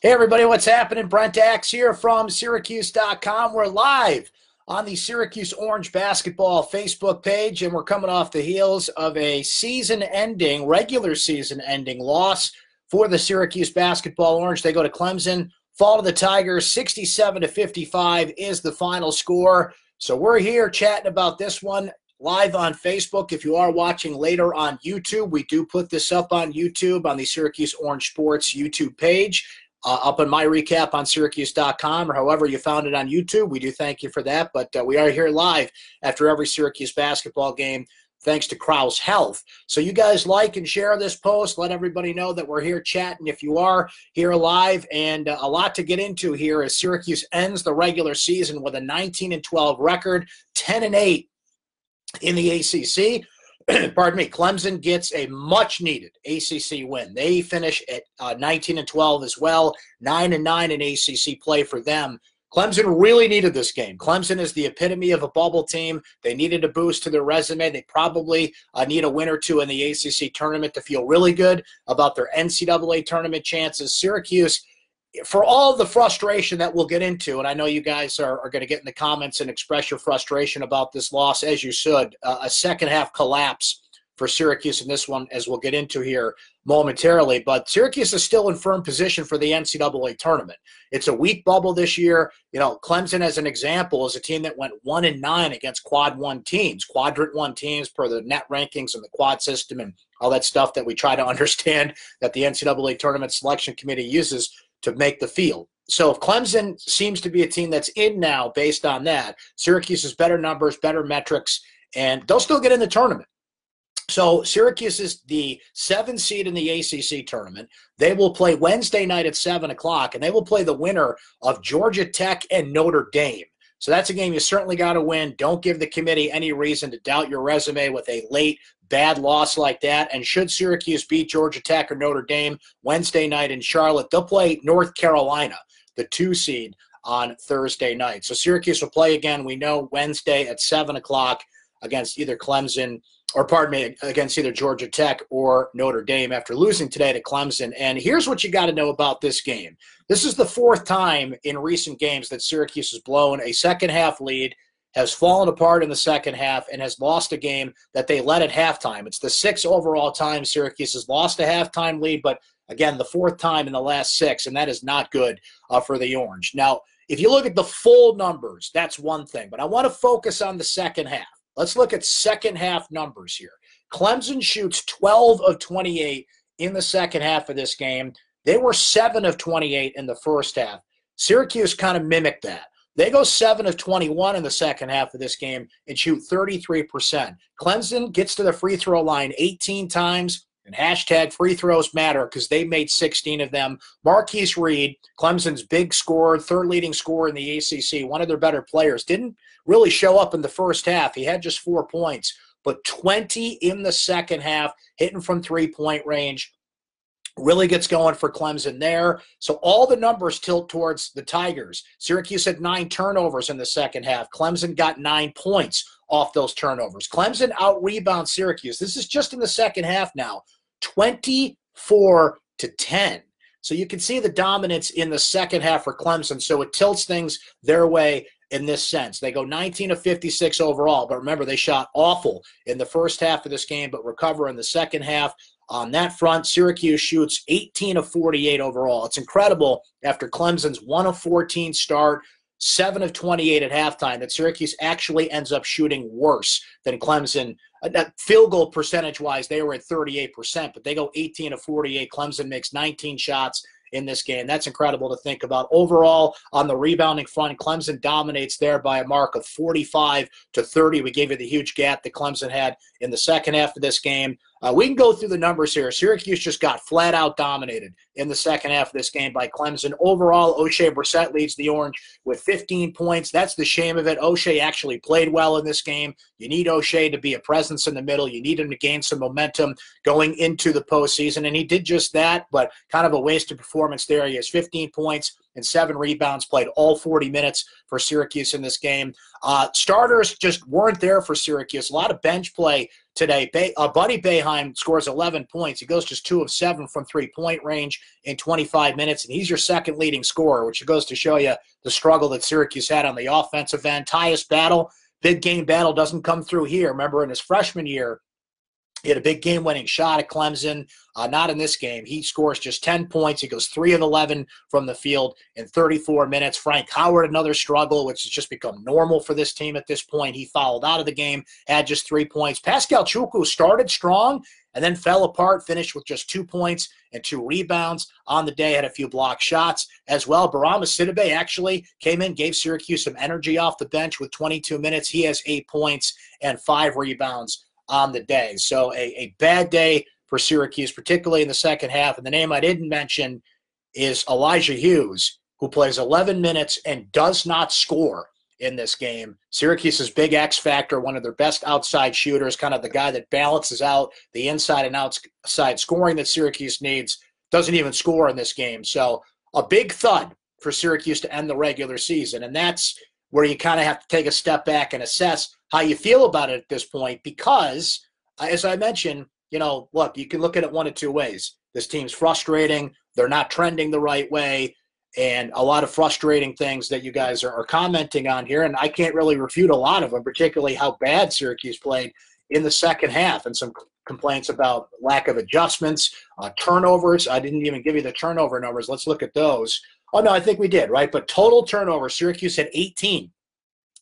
Hey everybody, what's happening? Brent Axe here from syracuse.com. We're live on the Syracuse Orange basketball Facebook page, and we're coming off the heels of a regular season-ending loss for the Syracuse basketball Orange. They go to Clemson, fall to the Tigers, 67-55 is the final score. So we're here chatting about this one live on Facebook. If you are watching later on YouTube, we do put this up on YouTube on the Syracuse Orange Sports YouTube page. Up on my recap on syracuse.com or however you found it on YouTube. We do thank you for that, but we are here live after every Syracuse basketball game thanks to Krau's health. So you guys like and share this post. Let everybody know that we're here chatting if you are here live, and a lot to get into here as Syracuse ends the regular season with a 19-12 record, 10-8 in the ACC. Pardon me, Clemson gets a much-needed ACC win. They finish at 19-12 as well, 9-9 in ACC play for them. Clemson really needed this game. Clemson is the epitome of a bubble team. They needed a boost to their resume. They probably need a win or two in the ACC tournament to feel really good about their NCAA tournament chances. Syracuse, for all the frustration that we'll get into, and I know you guys are going to get in the comments and express your frustration about this loss, as you should, a second-half collapse for Syracuse in this one, as we'll get into here momentarily. But Syracuse is still in firm position for the NCAA tournament. It's a weak bubble this year. You know, Clemson, as an example, is a team that went 1-9 against quadrant one teams per the net rankings and the quad system and all that stuff that we try to understand that the NCAA tournament selection committee uses to make the field. So if Clemson seems to be a team that's in now based on that, Syracuse has better numbers, better metrics, and they'll still get in the tournament. So Syracuse is the 7th seed in the ACC tournament. They will play Wednesday night at 7 o'clock, and they will play the winner of Georgia Tech and Notre Dame. So that's a game you certainly got to win. Don't give the committee any reason to doubt your resume with a late bad loss like that. And should Syracuse beat Georgia Tech or Notre Dame Wednesday night in Charlotte, they'll play North Carolina, the 2 seed, on Thursday night. So Syracuse will play again, we know, Wednesday at 7 o'clock against either against either Georgia Tech or Notre Dame after losing today to Clemson. And here's what you got to know about this game. This is the 4th time in recent games that Syracuse has blown a second-half lead, has fallen apart in the second half, and has lost a game that they led at halftime. It's the 6th overall time Syracuse has lost a halftime lead, but again, the 4th time in the last 6, and that is not good for the Orange. Now, if you look at the full numbers, that's one thing, but I want to focus on the second half. Let's look at second half numbers here. Clemson shoots 12 of 28 in the second half of this game. They were 7 of 28 in the first half. Syracuse kind of mimicked that. They go 7 of 21 in the second half of this game and shoot 33%. Clemson gets to the free throw line 18 times, and hashtag free throws matter because they made 16 of them. Marquise Reed, Clemson's big scorer, 3rd leading scorer in the ACC, one of their better players, didn't really show up in the first half. He had just 4 points, but 20 in the second half, hitting from three-point range. Really gets going for Clemson there. So all the numbers tilt towards the Tigers. Syracuse had 9 turnovers in the second half. Clemson got 9 points off those turnovers. Clemson out-rebounds Syracuse. This is just in the second half now, 24-10. So you can see the dominance in the second half for Clemson. So it tilts things their way in this sense. They go 19 of 56 overall, but remember, they shot awful in the first half of this game, but recover in the second half. On that front, Syracuse shoots 18 of 48 overall. It's incredible after Clemson's 1 of 14 start, 7 of 28 at halftime, that Syracuse actually ends up shooting worse than Clemson. Field goal percentage-wise, they were at 38%, but they go 18 of 48. Clemson makes 19 shots in this game. That's incredible to think about. Overall, on the rebounding front, Clemson dominates there by a mark of 45-30. We gave you the huge gap that Clemson had in the second half of this game. We can go through the numbers here. Syracuse just got flat-out dominated in the second half of this game by Clemson. Overall, O'Shea Brissett leads the Orange with 15 points. That's the shame of it. O'Shea actually played well in this game. You need O'Shea to be a presence in the middle. You need him to gain some momentum going into the postseason, and he did just that, but kind of a wasted performance there. He has 15 points, and 7 rebounds, played all 40 minutes for Syracuse in this game. Starters just weren't there for Syracuse. A lot of bench play today. Buddy Boeheim scores 11 points. He goes just 2 of 7 from three-point range in 25 minutes, and he's your second leading scorer, which goes to show you the struggle that Syracuse had on the offensive end. Tyus Battle, big game battle, doesn't come through here. Remember, in his freshman year, he had a big game-winning shot at Clemson. Not in this game. He scores just 10 points. He goes 3 of 11 from the field in 34 minutes. Frank Howard, another struggle, which has just become normal for this team at this point. He fouled out of the game, had just 3 points. Pascal Chukwu started strong and then fell apart, finished with just 2 points and 2 rebounds on the day, had a few block shots as well. Barama Sidibe actually came in, gave Syracuse some energy off the bench with 22 minutes. He has 8 points and 5 rebounds on the day. So a bad day for Syracuse, particularly in the second half. And the name I didn't mention is Elijah Hughes, who plays 11 minutes and does not score in this game. Syracuse's big X factor, one of their best outside shooters, kind of the guy that balances out the inside and outside scoring that Syracuse needs, doesn't even score in this game. So a big thud for Syracuse to end the regular season. And that's where you kind of have to take a step back and assess how you feel about it at this point, because, as I mentioned, look, you can look at it one of two ways. This team's frustrating. They're not trending the right way, and a lot of frustrating things that you guys are commenting on here, and I can't really refute a lot of them, particularly how bad Syracuse played in the second half, and some complaints about lack of adjustments, turnovers. I didn't even give you the turnover numbers. Let's look at those. Oh, no, I think we did, right? But total turnovers, Syracuse had 18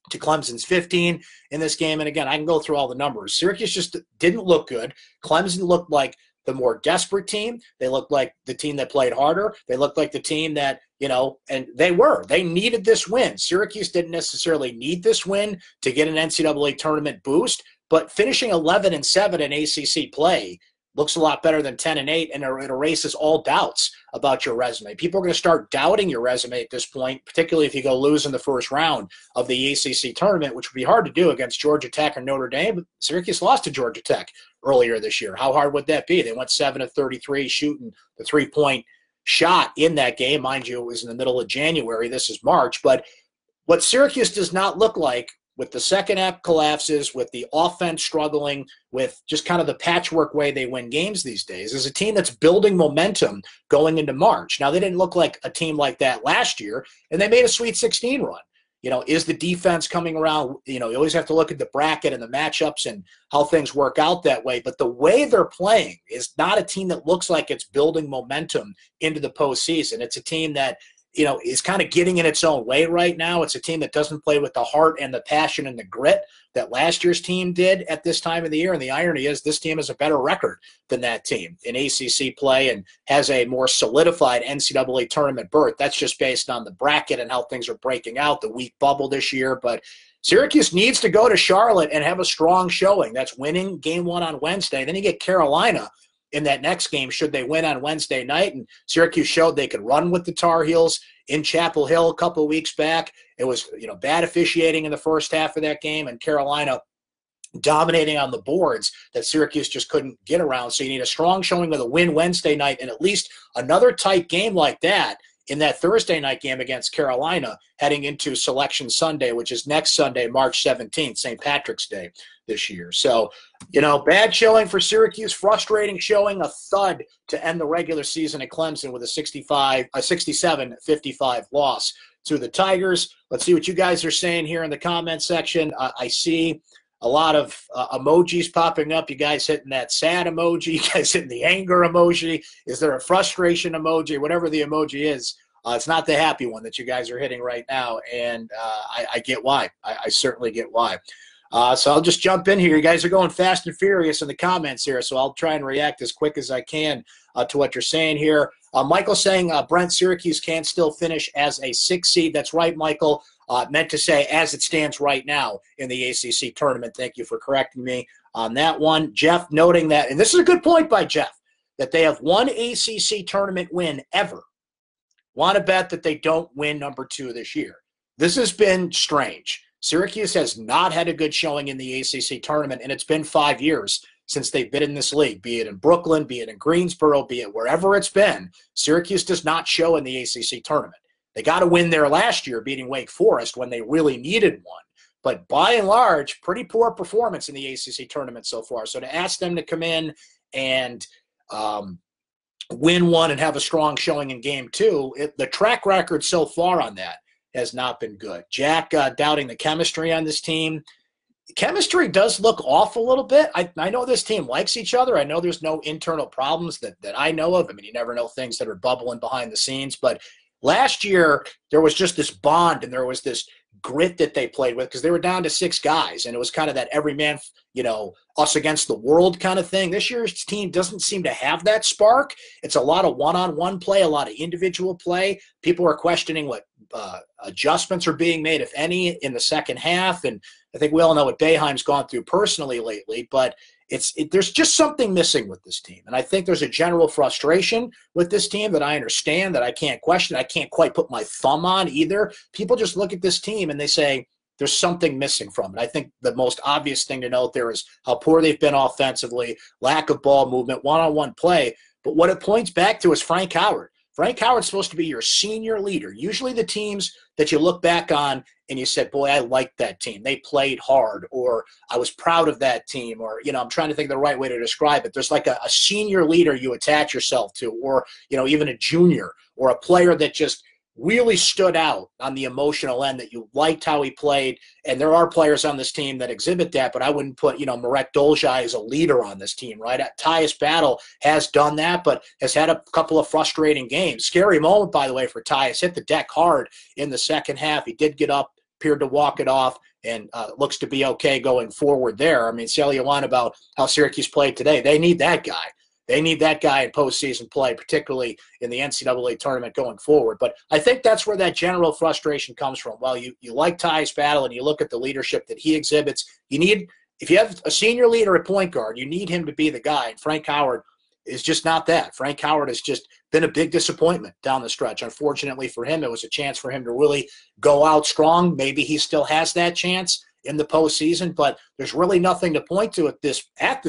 to Clemson's 15 in this game. And again, I can go through all the numbers. Syracuse just didn't look good. Clemson looked like the more desperate team. They looked like the team that played harder. They looked like the team that, and they needed this win. Syracuse didn't necessarily need this win to get an NCAA tournament boost, but finishing 11-7 in ACC play looks a lot better than 10-8, and it erases all doubts about your resume. People are going to start doubting your resume at this point, particularly if you go lose in the first round of the ACC tournament, which would be hard to do against Georgia Tech and Notre Dame. Syracuse lost to Georgia Tech earlier this year. How hard would that be? They went 7 of 33 shooting the three-point shot in that game. Mind you, it was in the middle of January. This is March. But what Syracuse does not look like, with the second half collapses, with the offense struggling, with just kind of the patchwork way they win games these days, is a team that's building momentum going into March. Now, they didn't look like a team like that last year, and they made a Sweet 16 run. Is the defense coming around? You always have to look at the bracket and the matchups and how things work out that way. But the way they're playing is not a team that looks like it's building momentum into the postseason. It's a team that is kind of getting in its own way right now. It's a team that doesn't play with the heart and the passion and the grit that last year's team did at this time of the year. And the irony is this team has a better record than that team in ACC play and has a more solidified NCAA tournament berth. That's just based on the bracket and how things are breaking out, the weak bubble this year. But Syracuse needs to go to Charlotte and have a strong showing. That's winning game 1 on Wednesday. Then you get Carolina in that next game, should they win on Wednesday night. And Syracuse showed they could run with the Tar Heels in Chapel Hill a couple of weeks back. It was, bad officiating in the first half of that game, and Carolina dominating on the boards that Syracuse just couldn't get around. So you need a strong showing with a win Wednesday night and at least another tight game like that in that Thursday night game against Carolina heading into Selection Sunday, which is next Sunday, March 17th, St. Patrick's Day this year. So, bad showing for Syracuse, frustrating showing, a thud to end the regular season at Clemson with a 67-55 loss to the Tigers. Let's see what you guys are saying here in the comment section. I see a lot of emojis popping up. You guys hitting that sad emoji. You guys hitting the anger emoji. Is there a frustration emoji? Whatever the emoji is, it's not the happy one that you guys are hitting right now, and I get why. I certainly get why. So I'll just jump in here. You guys are going fast and furious in the comments here, so I'll try and react as quick as I can to what you're saying here. Michael saying Brent, Syracuse can still finish as a 6 seed. That's right, Michael. Meant to say as it stands right now in the ACC tournament. Thank you for correcting me on that one. Jeff noting that, and this is a good point by Jeff, that they have one ACC tournament win ever. Want to bet that they don't win number 2 this year. This has been strange. Syracuse has not had a good showing in the ACC tournament, and it's been 5 years since they've been in this league, be it in Brooklyn, be it in Greensboro, be it wherever it's been. Syracuse does not show in the ACC tournament. They got a win there last year, beating Wake Forest when they really needed one. But by and large, pretty poor performance in the ACC tournament so far. So to ask them to come in and win one and have a strong showing in game two, the track record so far on that has not been good. Jack doubting the chemistry on this team. Chemistry does look off a little bit. I know this team likes each other. I know there's no internal problems that I know of. I mean, you never know things that are bubbling behind the scenes. But last year, there was just this bond and there was this grit that they played with because they were down to 6 guys. And it was kind of that every man, us against the world kind of thing. This year's team doesn't seem to have that spark. It's a lot of one-on-one play, a lot of individual play. People are questioning what adjustments are being made, if any, in the second half. And I think we all know what Boeheim's gone through personally lately, but there's just something missing with this team. And I think there's a general frustration with this team that I understand, that I can't question. I can't quite put my thumb on either. People just look at this team and they say, there's something missing from it. I think the most obvious thing to note there is how poor they've been offensively, lack of ball movement, one-on-one play. But what it points back to is Frank Howard. Frank Howard's supposed to be your senior leader. Usually the teams that you look back on and you said, boy, I liked that team. They played hard, or I was proud of that team, or, I'm trying to think of the right way to describe it. There's like a senior leader you attach yourself to, or, even a junior, or a player that just really stood out on the emotional end, that you liked how he played. And there are players on this team that exhibit that, but I wouldn't put, Marek Dolzaj as a leader on this team, right? Tyus Battle has done that, but has had a couple of frustrating games. Scary moment, by the way, for Tyus. Hit the deck hard in the second half. He did get up, appeared to walk it off, and looks to be okay going forward there. I mean, say all you want about how Syracuse played today. They need that guy. They need that guy in postseason play, particularly in the NCAA tournament going forward. But I think that's where that general frustration comes from. Well, you like Tyus Battle and you look at the leadership that he exhibits. If you have a senior leader at point guard, you need him to be the guy. And Frank Howard is just not that. Frank Howard has just been a big disappointment down the stretch. Unfortunately for him, it was a chance for him to really go out strong. Maybe he still has that chance in the postseason, but there's really nothing to point to at this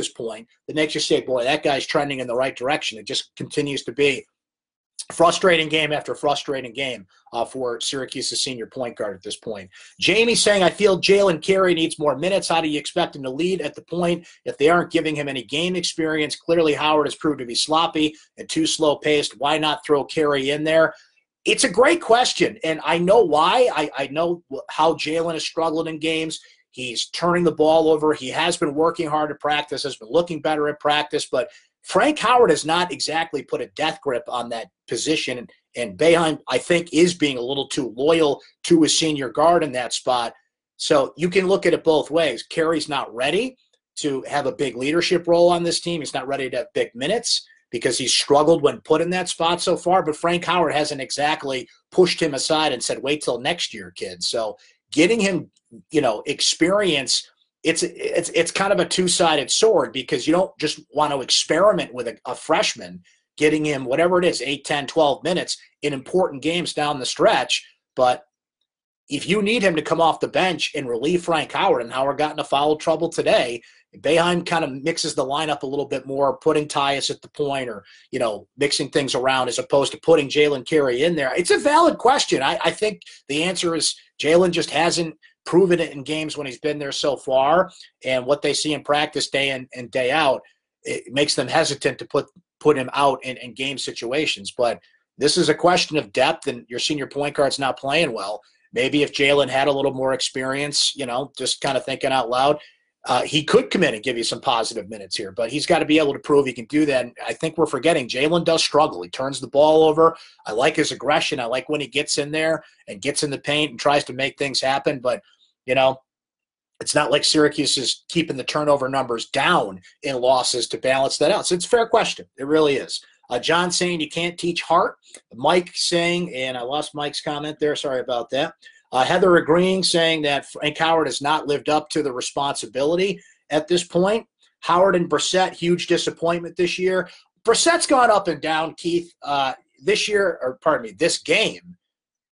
point that makes you say, boy, that guy's trending in the right direction. It just continues to be frustrating game after frustrating game for Syracuse's senior point guard at this point. Jamie saying, I feel Jalen Carey needs more minutes. How do you expect him to lead at the point if they aren't giving him any game experience? Clearly, Howard has proved to be sloppy and too slow-paced. Why not throw Carey in there? It's a great question, and I know why. I know how Jalen has struggled in games. He's turning the ball over. He has been working hard at practice, has been looking better at practice, but Frank Howard has not exactly put a death grip on that position, and Boeheim, I think, is being a little too loyal to his senior guard in that spot. So you can look at it both ways. Carey's not ready to have a big leadership role on this team. He's not ready to have big minutes because he's struggled when put in that spot so far. But Frank Howard hasn't exactly pushed him aside and said, wait till next year, kid. So getting him, experience, it's kind of a two-sided sword, because you don't just want to experiment with a freshman, getting him whatever it is, 8, 10, 12 minutes in important games down the stretch. But if you need him to come off the bench and relieve Frank Howard, and Howard got into foul trouble today, Boeheim kind of mixes the lineup a little bit more, putting Tyus at the point, or, mixing things around as opposed to putting Jalen Carey in there. It's a valid question. I think the answer is Jalen just hasn't proven it in games when he's been there so far, and what they see in practice day in and day out, it makes them hesitant to put him out in game situations. But this is a question of depth, and your senior point guard's not playing well. Maybe if Jalen had a little more experience, just kind of thinking out loud, he could come in and give you some positive minutes here, but he's got to be able to prove he can do that. And I think we're forgetting Jalen does struggle. He turns the ball over. I like his aggression. I like when he gets in there and gets in the paint and tries to make things happen. But, it's not like Syracuse is keeping the turnover numbers down in losses to balance that out. So it's a fair question. It really is. John saying you can't teach heart. Mike saying, and I lost Mike's comment there. Sorry about that. Heather agreeing, saying that Frank Howard has not lived up to the responsibility at this point. Howard and Brissett, huge disappointment this year. Brissett's gone up and down, Keith, this game.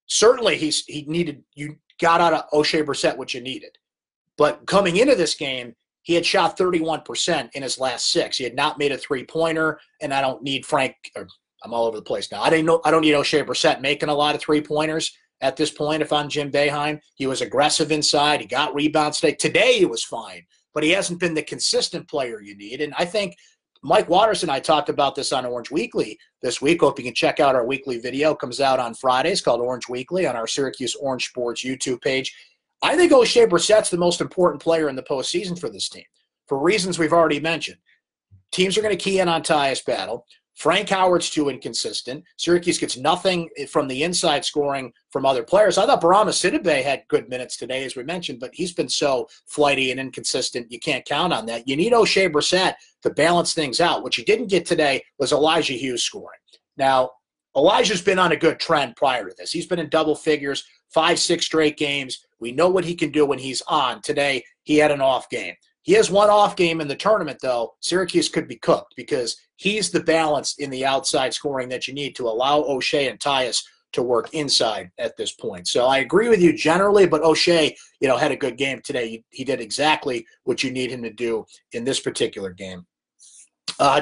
Certainly you got out of O'Shea Brissett what you needed. But coming into this game, he had shot 31% in his last 6. He had not made a three-pointer, and I don't need I'm all over the place now. I don't need O'Shea Brissett making a lot of three-pointers at this point if I'm Jim Boeheim. He was aggressive inside. He got rebounds today. Today he was fine, but he hasn't been the consistent player you need. And I think Mike Waters and I talked about this on Orange Weekly this week. Hope you can check out our weekly video. It comes out on Fridays called Orange Weekly on our Syracuse Orange Sports YouTube page. I think O'Shea Brissett's the most important player in the postseason for this team for reasons we've already mentioned. Teams are going to key in on Tyus Battle. Frank Howard's too inconsistent. Syracuse gets nothing from the inside scoring from other players. I thought Barama Sidibe had good minutes today, as we mentioned, but he's been so flighty and inconsistent, you can't count on that. You need O'Shea Brissett to balance things out. What you didn't get today was Elijah Hughes scoring. Now, Elijah's been on a good trend prior to this. He's been in double figures, 5-6 straight games. We know what he can do when he's on. Today, he had an off game. He has one off game in the tournament, though. Syracuse could be cooked because he's the balance in the outside scoring that you need to allow O'Shea and Tyus to work inside at this point. So I agree with you generally, but O'Shea, had a good game today. He did exactly what you need him to do in this particular game.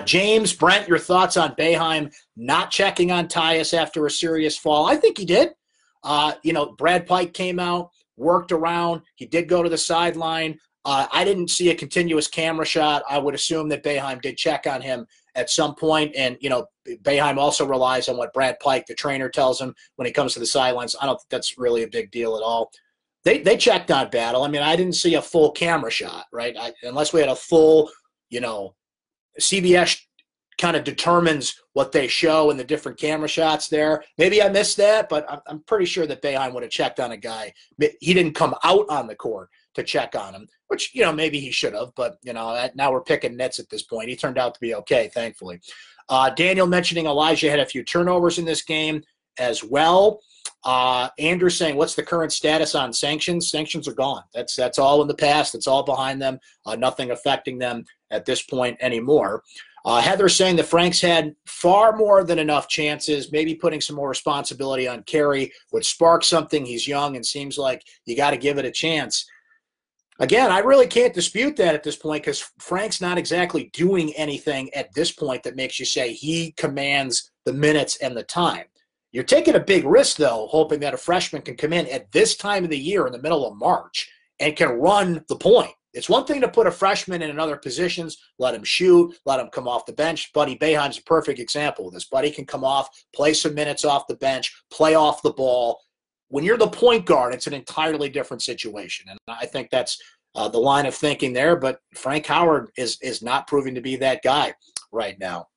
James, Brent, your thoughts on Boeheim not checking on Tyus after a serious fall? I think he did. Brad Pike came out, worked around. He did go to the sideline. I didn't see a continuous camera shot. I would assume that Boeheim did check on him at some point. And, Boeheim also relies on what Brad Pike, the trainer, tells him when he comes to the sidelines. I don't think that's really a big deal at all. They checked on Battle. I mean, I didn't see a full camera shot, right? Unless we had a full, CBS kind of determines what they show in the different camera shots there. Maybe I missed that, but I'm pretty sure that Boeheim would have checked on a guy. He didn't come out on the court to check on him, which, maybe he should have, but, now we're picking nits at this point. He turned out to be okay, thankfully. Daniel mentioning Elijah had a few turnovers in this game as well. Andrew saying, what's the current status on sanctions? Sanctions are gone. That's all in the past. It's all behind them. Nothing affecting them at this point anymore. Heather saying that Frank's had far more than enough chances. Maybe putting some more responsibility on Carey would spark something. He's young and seems like you got to give it a chance. Again, I really can't dispute that at this point because Frank's not exactly doing anything at this point that makes you say he commands the minutes and the time. You're taking a big risk, though, hoping that a freshman can come in at this time of the year in the middle of March and can run the point. It's one thing to put a freshman in other positions, let him shoot, let him come off the bench. Buddy Boeheim's a perfect example of this. Buddy can come off, play some minutes off the bench, play off the ball. When you're the point guard, it's an entirely different situation. And I think that's the line of thinking there. But Frank Howard is not proving to be that guy right now.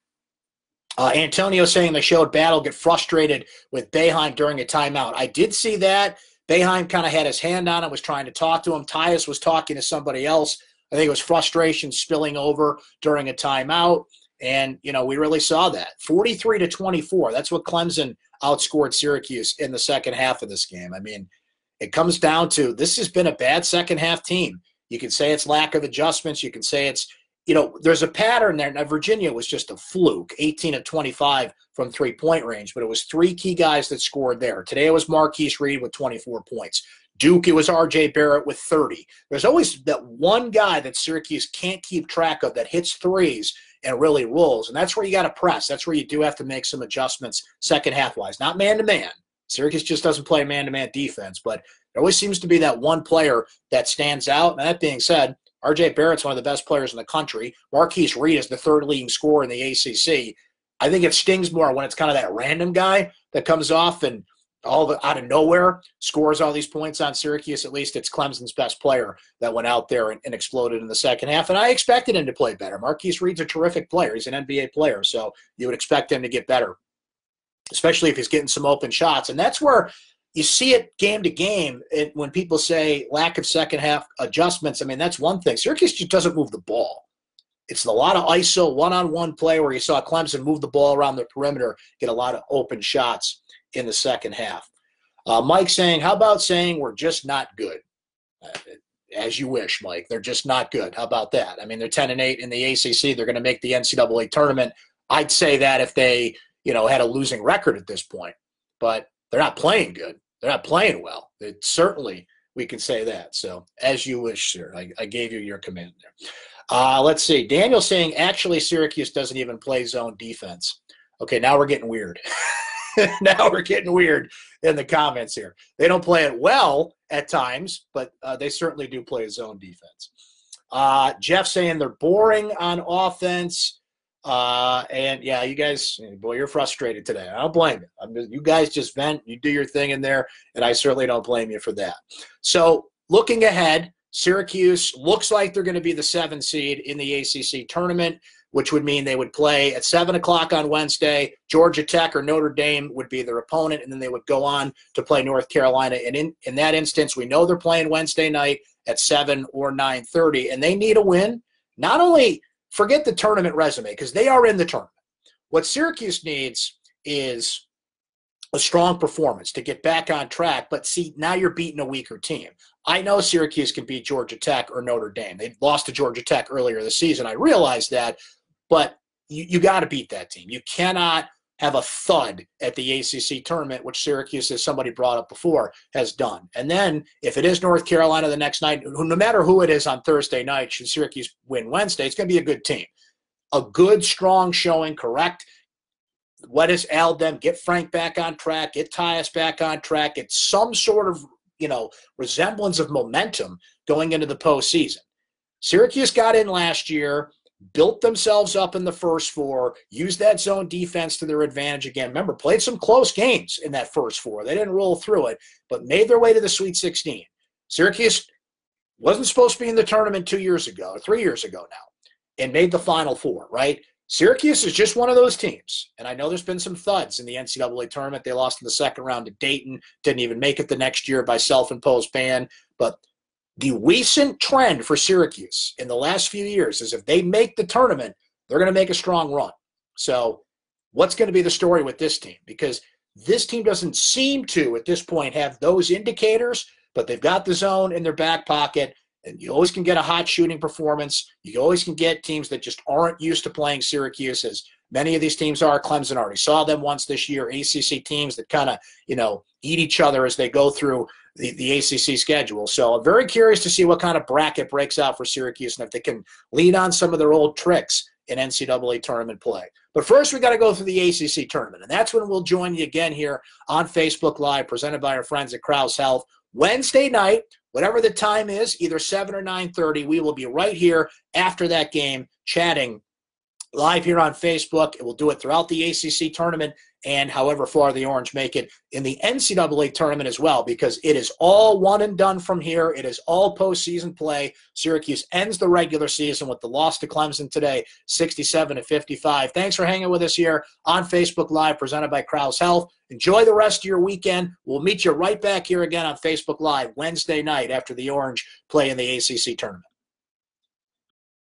Antonio saying they showed Battle get frustrated with Boeheim during a timeout. I did see that. Boeheim kind of had his hand on him, was trying to talk to him. Tyus was talking to somebody else. I think it was frustration spilling over during a timeout. And, we really saw that. 43-24. That's what Clemson outscored Syracuse in the second half of this game. I mean, it comes down to this has been a bad second half team. You can say it's lack of adjustments. You can say it's, there's a pattern there. Now, Virginia was just a fluke, 18-25 from three-point range, but it was three key guys that scored there. Today it was Marquise Reed with 24 points. Duke, it was R.J. Barrett with 30. There's always that one guy that Syracuse can't keep track of that hits threes and really rolls, and that's where you got to press. That's where you do have to make some adjustments second half-wise. Not man-to-man. Syracuse just doesn't play man-to-man defense, but there always seems to be that one player that stands out. And that being said, R.J. Barrett's one of the best players in the country. Marquise Reed is the third leading scorer in the ACC. I think it stings more when it's kind of that random guy that comes off and out of nowhere scores all these points on Syracuse. At least it's Clemson's best player that went out there and exploded in the second half. And I expected him to play better. Marquise Reed's a terrific player. He's an NBA player, so you would expect him to get better, especially if he's getting some open shots. And that's where you see it game to game when people say lack of second half adjustments. I mean, that's one thing. Syracuse just doesn't move the ball. It's a lot of ISO, one-on-one play where you saw Clemson move the ball around the perimeter, get a lot of open shots in the second half. Mike saying, how about saying we're just not good? As you wish, Mike. They're just not good. How about that? I mean, they're 10-8 in the ACC. They're going to make the NCAA tournament. I'd say that if they, had a losing record at this point. But they're not playing good. They're not playing well. Certainly, we can say that. So, as you wish, sir. I gave you your command there. Let's see. Daniel saying, actually, Syracuse doesn't even play zone defense. Okay, now we're getting weird. Now we're getting weird in the comments here. They don't play it well at times, but they certainly do play a zone defense. Jeff saying they're boring on offense. And yeah, you guys, boy, you're frustrated today. I don't blame you. You guys just vent, you do your thing in there, and I certainly don't blame you for that. So looking ahead, Syracuse looks like they're going to be the 7 seed in the ACC tournament, which would mean they would play at 7 o'clock on Wednesday. Georgia Tech or Notre Dame would be their opponent, and then they would go on to play North Carolina. And in that instance, we know they're playing Wednesday night at 7 or 9:30, and they need a win. Not only forget the tournament resume, because they are in the tournament. What Syracuse needs is a strong performance to get back on track, but see, now you're beating a weaker team. I know Syracuse can beat Georgia Tech or Notre Dame. They lost to Georgia Tech earlier this season. I realize that, but you got to beat that team. You cannot have a thud at the ACC tournament, which Syracuse, as somebody brought up before, has done. And then if it is North Carolina the next night, no matter who it is on Thursday night, should Syracuse win Wednesday, it's going to be a good team. A good, strong showing, correct? What has ailed them? Get Frank back on track, get Tyus back on track, get some sort of, resemblance of momentum going into the postseason. Syracuse got in last year, built themselves up in the first 4, used that zone defense to their advantage again. Remember, played some close games in that first 4. They didn't roll through it, but made their way to the Sweet 16. Syracuse wasn't supposed to be in the tournament 2 years ago, or 3 years ago now, and made the Final Four, right? Syracuse is just one of those teams, and I know there's been some thuds in the NCAA tournament. They lost in the second round to Dayton, didn't even make it the next year by self-imposed ban, but the recent trend for Syracuse in the last few years is if they make the tournament, they're going to make a strong run. So what's going to be the story with this team? Because this team doesn't seem to, at this point, have those indicators, but they've got the zone in their back pocket, and you always can get a hot shooting performance. You always can get teams that just aren't used to playing Syracuse, as many of these teams are. Clemson already saw them once this year. ACC teams that kind of, eat each other as they go through the ACC schedule. So I'm very curious to see what kind of bracket breaks out for Syracuse and if they can lean on some of their old tricks in NCAA tournament play. But first, we got to go through the ACC tournament, and that's when we'll join you again here on Facebook Live, presented by our friends at Krause Health. Wednesday night, whatever the time is, either 7 or 9:30, we will be right here after that game chatting live here on Facebook. We'll do it throughout the ACC tournament and however far the Orange make it in the NCAA tournament as well, because it is all one and done from here. It is all postseason play. Syracuse ends the regular season with the loss to Clemson today, 67-55. Thanks for hanging with us here on Facebook Live, presented by Krause Health. Enjoy the rest of your weekend. We'll meet you right back here again on Facebook Live Wednesday night after the Orange play in the ACC tournament.